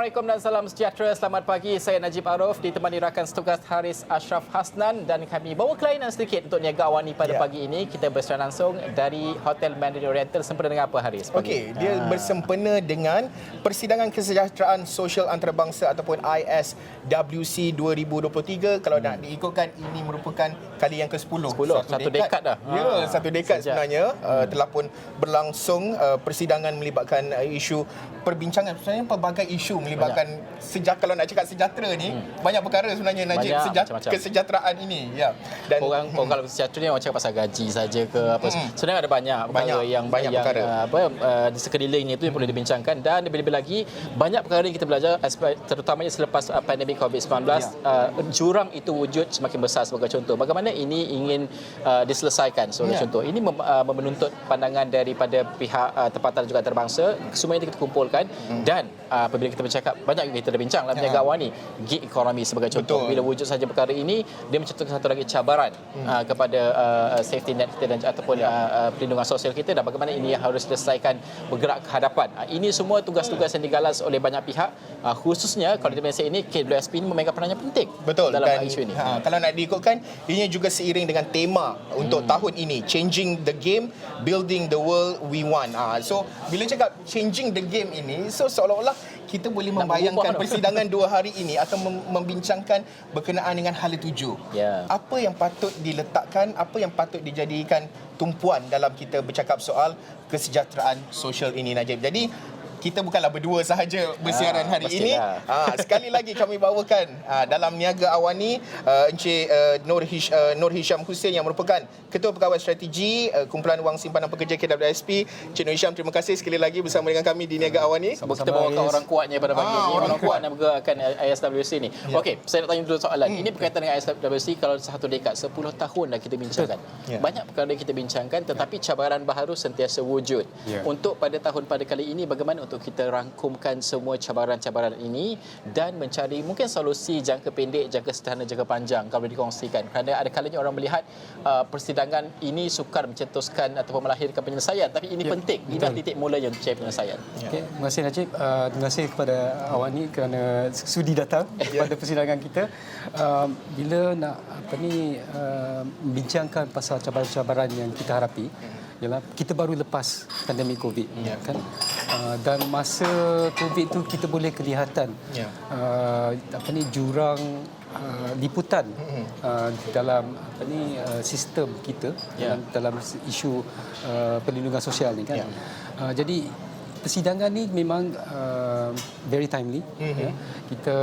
Assalamualaikum dan salam sejahtera. Selamat pagi. Saya Najib Arif ditemani rakan setugas Haris Ashraf Hasnan dan kami bawa kelainan sedikit untuk niaga awani pada pagi ini. Kita bersiaran langsung dari Hotel Mandarin Oriental sempena dengan apa, Haris? Okey, dia bersempena dengan Persidangan Kesejahteraan Sosial Antarabangsa ataupun ISWC 2023. Kalau nak diikutkan, ini merupakan kali yang ke-10. Satu dekad dah. Ya, satu dekad sebenarnya telah pun berlangsung persidangan melibatkan isu perbincangan, sebenarnya pelbagai isu melibatkan kalau nak cakap sejahtera ni banyak perkara sebenarnya, Najib, kesejahteraan ini dan orang kalau sejahtera ni orang cakap pasal gaji saja ke apa, sebenarnya ada banyak perkara yang di sekeliling itu yang perlu dibincangkan, dan lebih-lebih lagi banyak perkara yang kita belajar terutamanya selepas pandemik COVID-19. Jurang itu wujud semakin besar. Sebagai contoh, bagaimana ini ingin diselesaikan. Sebagai contoh, ini menuntut pandangan daripada pihak tempatan juga antarabangsa. Semua ini kita kumpulkan dan apabila kita bercakap, banyak kita dah bincang dalam niaga awani, gig ekonomi sebagai contoh. Bila wujud saja perkara ini, dia mencetuskan satu lagi cabaran kepada safety net kita dan ataupun perlindungan sosial kita, dan bagaimana ini harus diselesaikan bergerak ke hadapan. Ini semua tugas-tugas yang digalas oleh banyak pihak, khususnya kalau di Malaysia ini KWSP ini memegang peranan yang penting dalam isu ini. Kalau nak diikutkan, ini juga seiring dengan tema untuk tahun ini, Changing the Game, Building the World We Want. So bila cakap changing the game ini, so seolah-olah kita boleh membayangkan persidangan 2 hari ini akan membincangkan berkenaan dengan hala tuju. Apa yang patut diletakkan, apa yang patut dijadikan tumpuan dalam kita bercakap soal kesejahteraan sosial ini, Najib. Jadi kita bukanlah berdua sahaja bersiaran hari ini. Sekali lagi kami bawakan dalam niaga awani Encik Nur Hisham Hussein yang merupakan Ketua Pegawai Strategi Kumpulan Wang Simpanan Pekerja KWSP. Encik Nur Hisham, terima kasih sekali lagi bersama dengan kami di niaga awani. Kita bawakan orang kuatnya pada pagi ini, orang kuat yang bergerakkan ISWC ni. Okey, saya nak tanya dulu soalan. Ini berkaitan dengan ISWC. Kalau satu dekad, 10 tahun dah kita bincangkan. Banyak perkara yang kita bincangkan, tetapi cabaran baharu sentiasa wujud. Untuk pada tahun pada kali ini, bagaimana untuk kita rangkumkan semua cabaran-cabaran ini dan mencari mungkin solusi jangka pendek, jangka sederhana, jangka panjang kalau dikongsikan. Kerana ada kalanya orang melihat persidangan ini sukar mencetuskan ataupun melahirkan penyelesaian, tapi ini penting. Ini titik mulanya untuk mencari penyelesaian. Okay. Terima kasih, Najib. Terima kasih kepada awani kerana sudi datang pada persidangan kita. Bila nak membincangkan pasal cabaran-cabaran yang kita hadapi, ialah kita baru lepas pandemik COVID, kan? Dan masa COVID tu kita boleh kelihatan jurang liputan dalam sistem kita dalam isu perlindungan sosial ni, kan? Jadi persidangan ni memang very timely. Kita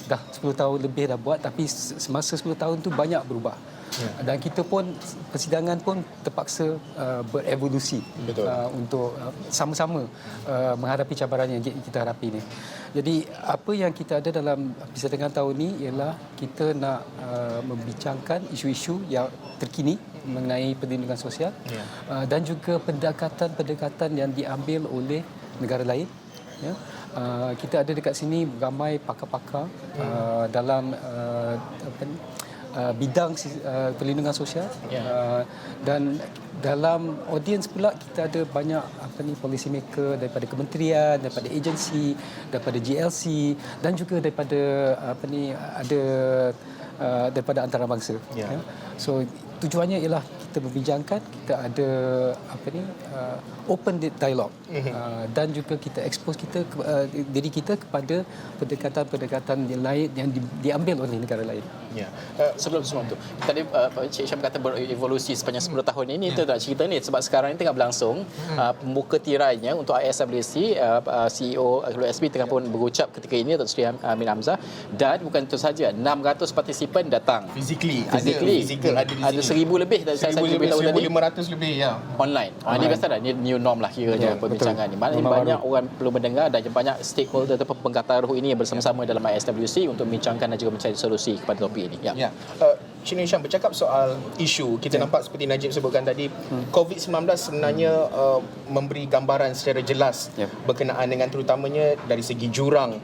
dah 10 tahun lebih dah buat, tapi semasa 10 tahun tu banyak berubah. Dan kita pun, persidangan pun terpaksa berevolusi untuk sama-sama menghadapi cabaran yang kita hadapi ni. Jadi apa yang kita ada dalam persidangan tahun ni ialah kita nak membincangkan isu-isu yang terkini mengenai perlindungan sosial, dan juga pendekatan-pendekatan yang diambil oleh negara lain. Kita ada dekat sini ramai pakar-pakar dalam bidang perlindungan sosial, dan dalam audiens pula kita ada banyak policy maker daripada kementerian, daripada agensi, daripada GLC, dan juga daripada daripada antarabangsa. So tujuannya ialah kita membincangkan, kita ada open dialogue, dan juga kita expose diri kita kepada pendekatan-pendekatan yang lain yang diambil oleh negara lain. Sebelum itu, tadi Encik Syam kata berevolusi sepanjang 10 tahun ini. Kita nak cerita ni sebab sekarang ini tengah berlangsung pembuka tirainya untuk ISWC. CEO KWSP tengah pun berucap ketika ini, Dr. Sri Amin Hamzah, dan bukan itu saja, 600 partisipan datang physically ada 1000 lebih tadi saya beritahu tadi, 1500 lebih online. Ini biasa dah, ni new norm lah kiranya perbincangan ni. Maknanya banyak orang perlu mendengar, dan banyak stakeholder atau pengkata ruh ini yang bersama-sama dalam ISWC untuk membincangkan dan juga mencari solusi kepada topik ini. Cik Nur Hisham, bercakap soal isu, kita nampak seperti Najib sebutkan tadi, COVID-19 sebenarnya memberi gambaran secara jelas berkenaan dengan terutamanya dari segi jurang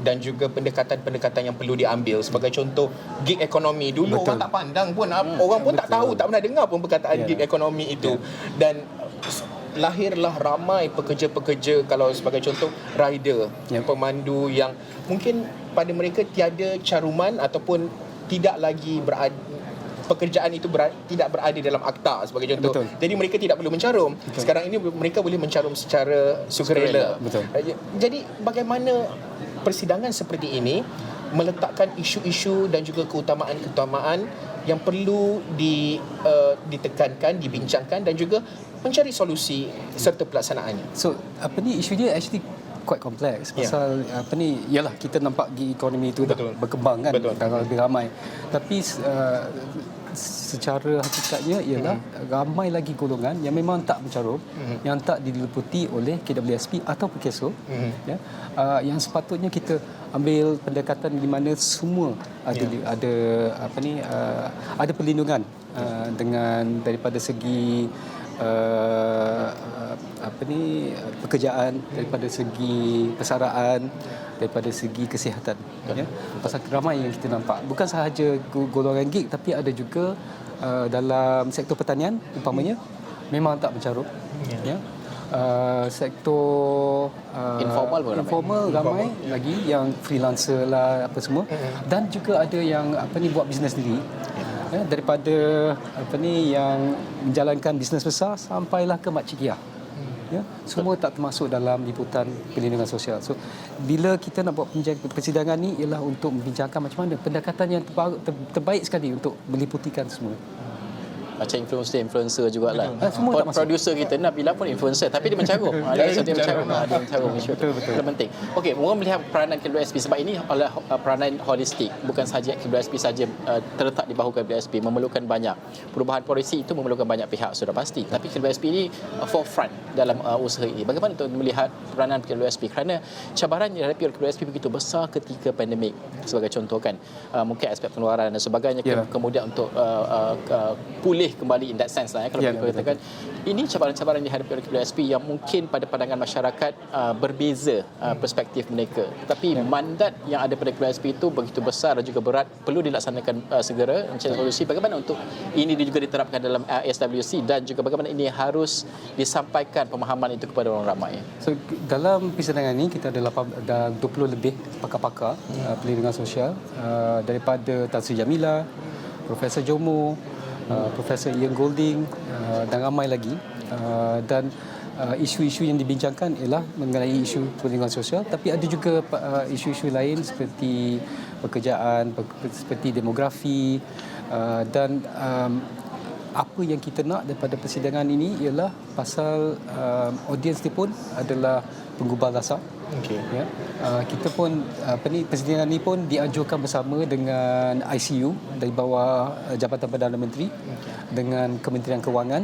dan juga pendekatan-pendekatan yang perlu diambil. Sebagai contoh, gig ekonomi. Dulu orang tak pandang pun, orang pun tak tahu, tak pernah dengar pun perkataan gig ekonomi itu. Dan lahirlah ramai pekerja-pekerja, kalau sebagai contoh rider, pemandu yang mungkin pada mereka tiada caruman ataupun tidak lagi pekerjaan itu tidak berada dalam akta sebagai contoh. Betul. Jadi mereka tidak perlu mencarum. Betul. Sekarang ini mereka boleh mencarum secara sukarela. Betul. Jadi bagaimana persidangan seperti ini meletakkan isu-isu dan juga keutamaan-keutamaan yang perlu ditekankan, dibincangkan dan juga mencari solusi serta pelaksanaannya. So isu dia actually quite complex pasal ialah kita nampak ekonomi itu dah berkembang kan, dah lebih ramai, tapi secara hakikatnya ialah ramai lagi golongan yang memang tak mencarum, yang tak diliputi oleh KWSP atau PKSO, yang sepatutnya kita ambil pendekatan di mana semua ada perlindungan dengan daripada segi pekerjaan, daripada segi persaraan, daripada segi kesihatan. Pasal ramai yang kita nampak, bukan sahaja golongan gig, tapi ada juga dalam sektor pertanian umpamanya memang tak mencarum. Sektor informal ramai lagi yang freelancer lah apa semua, dan juga ada yang buat bisnes sendiri. Daripada yang menjalankan bisnes besar sampailah ke makcik semua tak termasuk dalam liputan perlindungan sosial. So bila kita nak buat persidangan ni ialah untuk membincangkan macam mana pendekatan yang terbaik sekali untuk meliputikan semua. Macam influencer jugalah. Semua tak masuk. Producer kita Nabila pun influencer, tapi dia mencarum. Dia mencarum isu tu. Betul. Penting. Okey, orang melihat peranan KWSP sebab ini adalah peranan holistik, bukan sahaja KWSP saja terletak di bahu KWSP, memerlukan banyak perubahan polisi, itu memerlukan banyak pihak sudah pasti. Tapi KWSP ini forefront dalam usaha ini. Bagaimana untuk melihat peranan KWSP, kerana cabaran yang dihadapi oleh KWSP begitu besar ketika pandemik sebagai contoh kan, mungkin aspek pengeluaran dan sebagainya, kemudian untuk pulih kembali in that sense lah kalau kita katakan ini cabaran-cabaran yang dihadapi oleh KWSP yang mungkin pada pandangan masyarakat berbeza perspektif mereka, tetapi mandat yang ada pada KWSP itu begitu besar dan juga berat, perlu dilaksanakan segera, mencari solusi. Bagaimana untuk ini juga diterapkan dalam SWC dan juga bagaimana ini harus disampaikan pemahaman itu kepada orang ramai. So dalam persidangan ini kita ada 20 lebih pakar-pakar perlindungan sosial, daripada Tan Sri Jamila, Profesor Jomo, Profesor Ian Golding dan ramai lagi, dan isu-isu yang dibincangkan ialah mengenai isu perlindungan sosial, tapi ada juga isu-isu lain seperti pekerjaan, seperti demografi, dan apa yang kita nak daripada persidangan ini ialah pasal audiens dia pun adalah penggubal dasar. Kita pun persidangan ini pun dianjurkan bersama dengan ICU dari bawah Jabatan Perdana Menteri, dengan Kementerian Kewangan,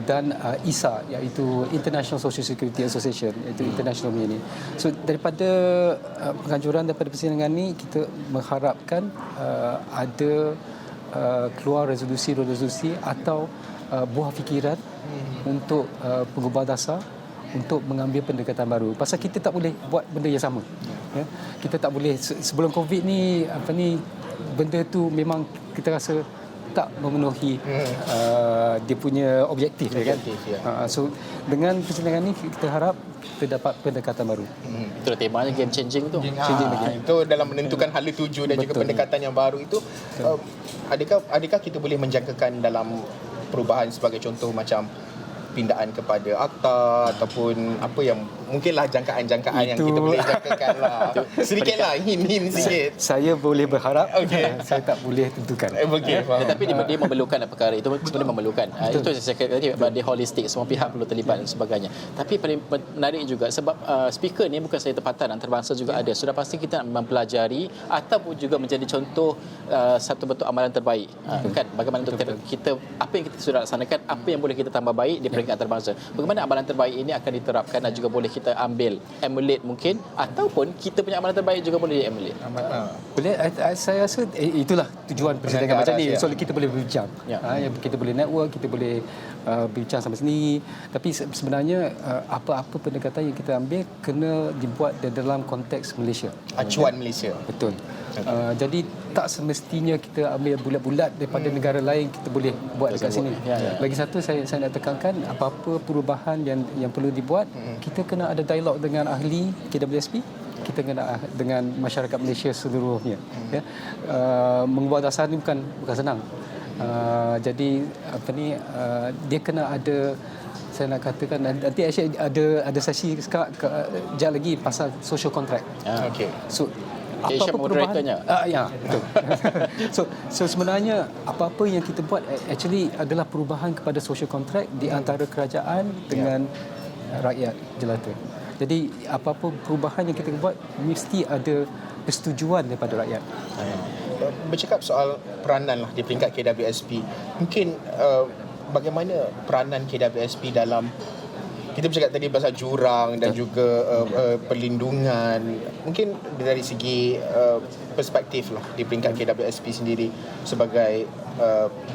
dan ISA, iaitu International Social Security Association, iaitu international ini. So daripada penganjuran daripada persidangan ini, kita mengharapkan ada keluar resolusi atau buah fikiran untuk penggubal dasar untuk mengambil pendekatan baru. Pasal kita tak boleh buat benda yang sama. Kita tak boleh sebelum Covid ni benda tu memang kita rasa tak memenuhi dia punya objektif kan. So dengan persidangan ni kita harap kita dapat pendekatan baru. Itu temanya game changing tu. Itu dalam menentukan hala tuju dan juga pendekatan yang baru itu, adakah kita boleh menjangkakan dalam perubahan sebagai contoh macam pindaan kepada akta ataupun apa yang mungkinlah jangkaan-jangkaan yang kita boleh jangkakan lah. Sedikitlah hint sikit. Saya boleh berharap, saya tak boleh tentukan. Tapi dia memerlukan perkara itu, sebenarnya memerlukan. Itu saya kata tadi, dia holistik, semua pihak perlu terlibat dan sebagainya. Tapi paling menarik juga sebab speaker ni bukan sahaja tempatan, antarabangsa juga ada. Sudah pasti kita nak mempelajari ataupun juga menjadi contoh satu bentuk amalan terbaik. Kan bagaimana untuk kita, apa yang kita sudah laksanakan, apa yang boleh kita tambah baik di peringkat antarabangsa. Bagaimana amalan terbaik ini akan diterapkan dan juga boleh kita ambil, emulate mungkin, ataupun kita punya amalan terbaik juga boleh emulate. Boleh, saya rasa itulah tujuan persidangan macam ni. So kita boleh berbincang. Kita boleh network, kita boleh berbincang sama sendiri. Tapi sebenarnya apa-apa pendekatan yang kita ambil kena dibuat dalam konteks Malaysia. Acuan Malaysia. Betul. Jadi tak semestinya kita ambil bulat-bulat daripada negara lain kita boleh buat dekat sini. Lagi satu saya nak tekankan, apa-apa perubahan yang perlu dibuat, kita kena ada dialog dengan ahli KWSP, kita kena dengan masyarakat Malaysia seluruhnya. Mengubah dasar ni bukan senang. Jadi dia kena ada, saya nak katakan nanti actually ada sesi sekejap lagi pasal social contract. Okey. So apa-apa perubahan ya, betul. so sebenarnya apa-apa yang kita buat actually adalah perubahan kepada social contract di antara kerajaan dengan rakyat jelata. Jadi apa-apa perubahan yang kita buat mesti ada persetujuan daripada rakyat. Bercakap soal peranan lah di peringkat KWSP, mungkin bagaimana peranan KWSP dalam, kita bercakap tadi pasal jurang dan juga perlindungan, mungkin dari segi perspektif lah di peringkat KWSP sendiri sebagai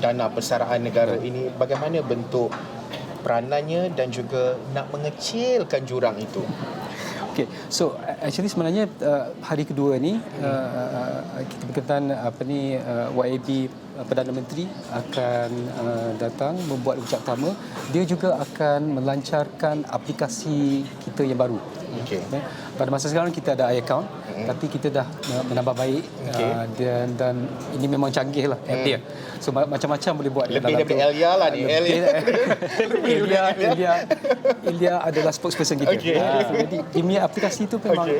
dana persaraan negara ini, bagaimana bentuk peranannya dan juga nak mengecilkan jurang itu? Okay, so actually sebenarnya hari kedua ni kita berkaitan YAB Perdana Menteri akan datang membuat ucap pertama. Dia juga akan melancarkan aplikasi kita yang baru. Okay. Pada masa sekarang kita ada iAccount, tapi kita dah menambah baik, dan ini memang canggih lah app dia. So macam-macam boleh buat. Lebih daripada Elia lah ni. Elia adalah spokesperson kita. Okay. Jadi ini aplikasi itu memang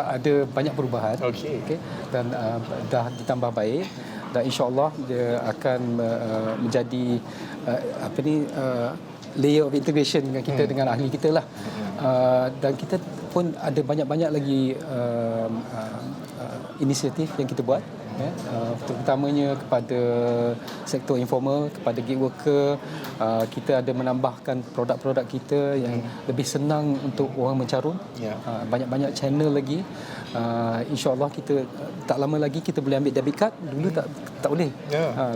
ada banyak perubahan. Okay. Dan dah ditambah baik. Dan insya-Allah dia akan menjadi layer of integration dengan kita, dengan ahli kita lah. Dan kita pun ada banyak-banyak lagi inisiatif yang kita buat, terutamanya kepada sektor informal, kepada gig worker. Kita ada menambahkan produk-produk kita yang lebih senang untuk orang mencarum. Banyak-banyak channel lagi. InsyaAllah kita tak lama lagi kita boleh ambil debit card. Dulu tak boleh.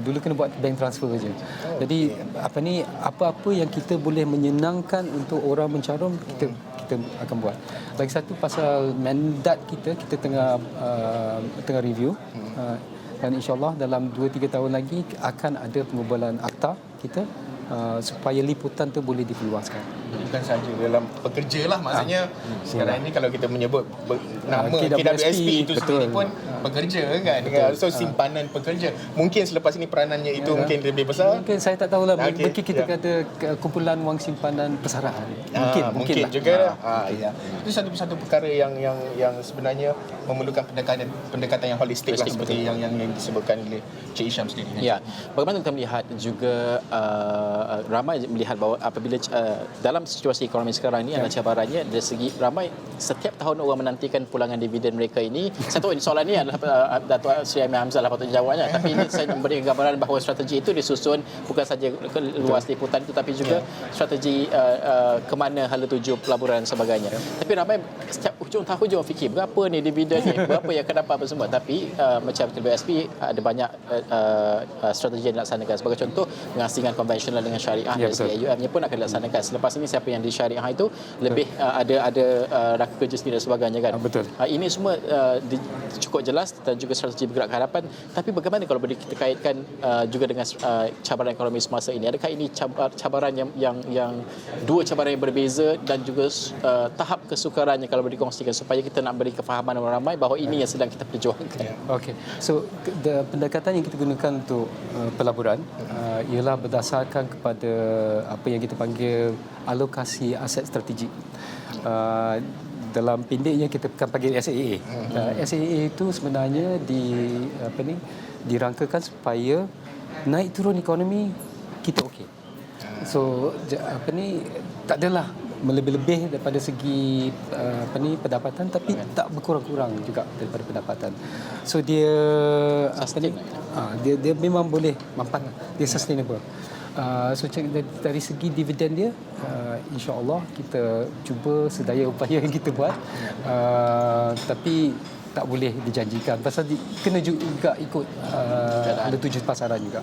Dulu kena buat bank transfer saja. Jadi apa-apa yang kita boleh menyenangkan untuk orang mencarum, kita akan buat. Lagi satu pasal mandat kita tengah review. Dan insyaAllah dalam 2-3 tahun lagi akan ada pengubahan akta kita supaya liputan tu boleh diperluaskan. Bukan sahaja dalam pekerja lah, maksudnya sekarang ini kalau kita menyebut nama KWSP itu sendiri pun pekerja kan. So simpanan pekerja. Mungkin selepas ini peranannya itu mungkin lebih besar. Mungkin saya tak tahulah. Mungkin kita kata kumpulan wang simpanan persaraan. Mungkin juga. Itu satu perkara yang sebenarnya memerlukan pendekatan yang holistik lah, seperti yang disebutkan oleh Cik Hisham sendiri. Ya. Bagaimana kita melihat juga ramai melihat bahawa apabila dalam situasi ekonomi sekarang ini ada cabarannya dari segi ramai setiap tahun orang menantikan pulangan dividen mereka ini. Saya tahu soalan ini adalah Datuk Seri Amir Hamzah lah patutnya jawabnya, tapi ini saya memberi gambaran bahawa strategi itu disusun bukan saja luas liputan itu, tapi juga strategi ke mana hala tuju pelaburan dan sebagainya. Tapi ramai setiap hujung tahun je orang fikir berapa ni dividen ni, berapa yang akan dapat apa semua. Tapi macam KWSP ada banyak strategi yang dilaksanakan. Sebagai contoh, pengasingan konvensional dengan syariah dari segi AUM-nya pun akan dilaksanakan. Selepas ini siapa yang di syariah itu lebih ada raka kerja sendiri dan sebagainya kan. Betul. Ini semua cukup jelas dan juga strategi bergerak ke hadapan. Tapi bagaimana kalau boleh kita kaitkan juga dengan cabaran ekonomi semasa ini? Adakah ini cabaran yang dua cabaran yang berbeza dan juga tahap kesukarannya kalau boleh dikongsikan supaya kita nak beri kefahaman orang ramai bahawa ini yang sedang kita perjuangkan. Okey. So pendekatan yang kita gunakan untuk pelaburan ialah berdasarkan kepada apa yang kita panggil alokasi aset strategik. Dalam pendeknya kita akan panggil SAA. SAA itu sebenarnya dirangkakan supaya naik turun ekonomi kita okey. So tak adalah melebih-lebih daripada segi pendapatan, tapi tak berkurang-kurang juga daripada pendapatan. So dia dia memang boleh mampan, dia sustainable. So dari segi dividen dia, insya-Allah kita cuba sedaya upaya yang kita buat, tapi tak boleh dijanjikan pasal kena juga ikut ada tuju pasaran juga.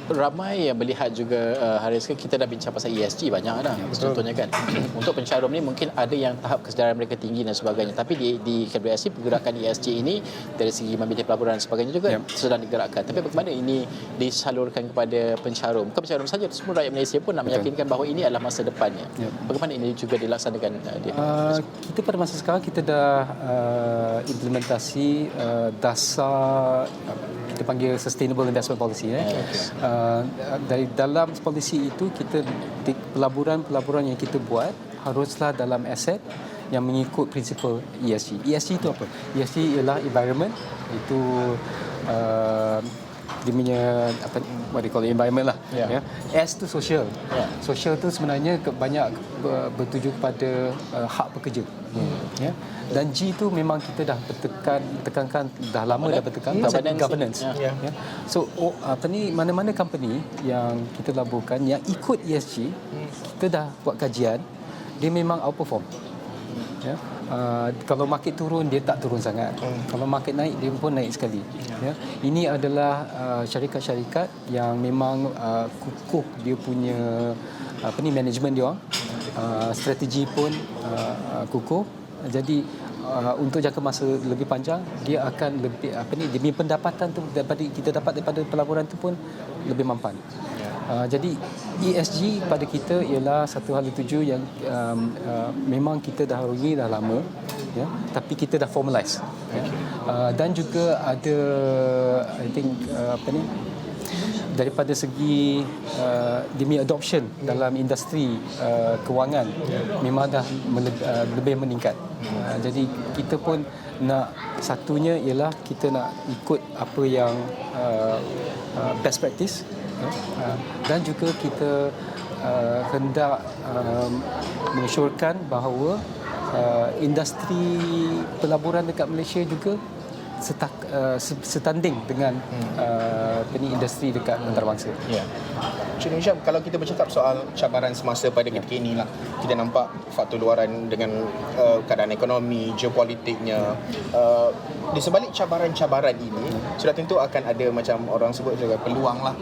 Ramai yang melihat juga Haris, kita dah bincang pasal ESG banyak dah. Contohnya kan untuk pencarum ni mungkin ada yang tahap kesedaran mereka tinggi dan sebagainya, tapi di KWSP pergerakan ESG ini dari segi memilih pelaburan dan sebagainya juga sedang digerakkan. Tapi bagaimana ini disalurkan kepada pencarum? Bukan pencarum saja, semua rakyat Malaysia pun nak meyakinkan bahawa ini adalah masa depannya. Bagaimana ini juga dilaksanakan? Kita pada masa sekarang kita dah implementasi dasar kita panggil Sustainable Investment Policy. Dari dalam polisi itu kita pelaburan yang kita buat haruslah dalam aset yang mengikut prinsipal ESG. ESG itu apa? ESG ialah environment, itu dia punya what they call it, environment lah. S tu social. Social tu sebenarnya banyak bertuju kepada hak pekerja. Dan G tu memang kita dah tekankan dah lama dah bertekan governance. So mana-mana company yang kita laburkan yang ikut ESG, kita dah buat kajian, dia memang outperform. Kalau market turun, dia tak turun sangat. Kalau market naik, dia pun naik sekali. Ini adalah syarikat-syarikat yang memang kukuh dia punya management dia orang. Strategi pun kukuh. Jadi untuk jangka masa lebih panjang, dia akan lebih demi pendapatan tu daripada kita dapat daripada pelaburan tu pun lebih mampan. Jadi ESG pada kita ialah satu hal tuju yang memang kita dah harungi dah lama, tapi kita dah formalize. Dan juga ada daripada segi demi adoption dalam industri kewangan memang dah lebih meningkat. Jadi kita pun nak, satunya ialah kita nak ikut apa yang best practice, dan juga kita hendak mengesyorkan bahawa industri pelaburan dekat Malaysia juga setanding dengan industri dekat antarabangsa. Cik Hisham, kalau kita bercakap soal cabaran semasa pada ketika inilah, kita nampak faktor luaran dengan keadaan ekonomi, geopolitiknya. Di sebalik cabaran-cabaran ini, sudah tentu akan ada macam orang sebut juga peluang lah.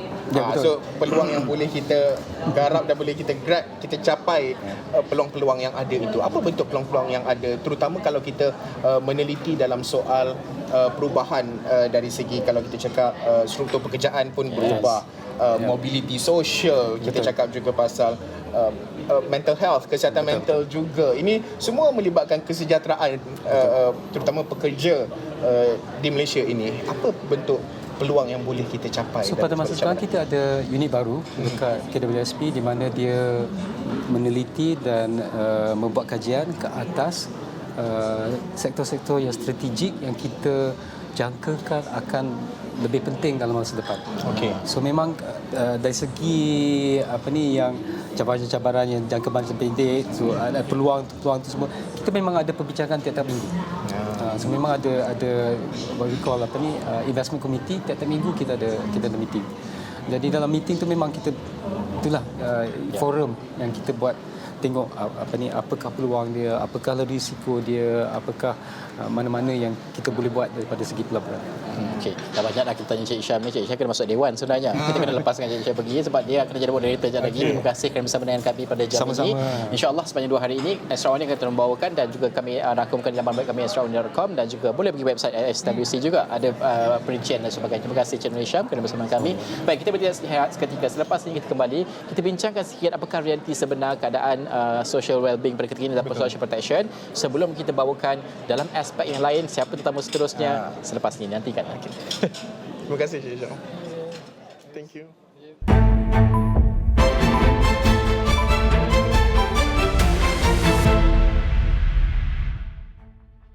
So peluang yang boleh kita garap dan boleh kita grab, kita capai peluang-peluang yang ada itu. Apa bentuk peluang-peluang yang ada, terutama kalau kita meneliti dalam soal perubahan dari segi, kalau kita cakap struktur pekerjaan pun berubah, mobility sosial, kita cakap juga pasal mental health, kesihatan mental juga. Ini semua melibatkan kesejahteraan terutama pekerja di Malaysia ini. Apa bentuk peluang yang boleh kita capai? So pada masa sekarang kita ada unit baru dekat KWSP di mana dia meneliti dan membuat kajian ke atas sektor-sektor yang strategik yang kita jangkakan akan lebih penting dalam masa depan. So memang dari segi yang cabaran-cabaran yang jangka masa pendek, so ada peluang tu semua, kita memang ada perbincangan tiap-tiap minggu. So memang ada what we call investment committee, tiap-tiap minggu kita ada meeting. Jadi dalam meeting tu memang kita itulah forum yang kita buat, tengok apakah peluang dia, apakah risiko dia, apakah mana-mana yang kita boleh buat daripada segi pelaburan. Okey, dah banyak dah kita tanya Cik Hisham ni. Cik Hisham kena masuk Dewan sebenarnya. Kita kena lepaskan Cik Hisham pergi sebab dia akan jadi moderator sekejap lagi. Terima kasih kerana bersama dengan kami pada jam ini. InsyaAllah sepanjang 2 hari ini Astro One akan membawakan, dan juga kami rangkumkan di laman web kami astroone.com, dan juga boleh pergi website SWC juga, ada perincian dan sebagainya. Terima kasih Cik Hisham kerana bersama kami. Baik, kita berhenti seketika. Selepas ini kita kembali, kita bincangkan sikit apakah realiti sebenar keadaan social well-being pada ketika ini dalam social protection, sebelum kita bawakan dalam aspek yang lain siapa tetamu seterusnya selepas ini. Nantikan. Terima kasih Cik Hisham. Thank you.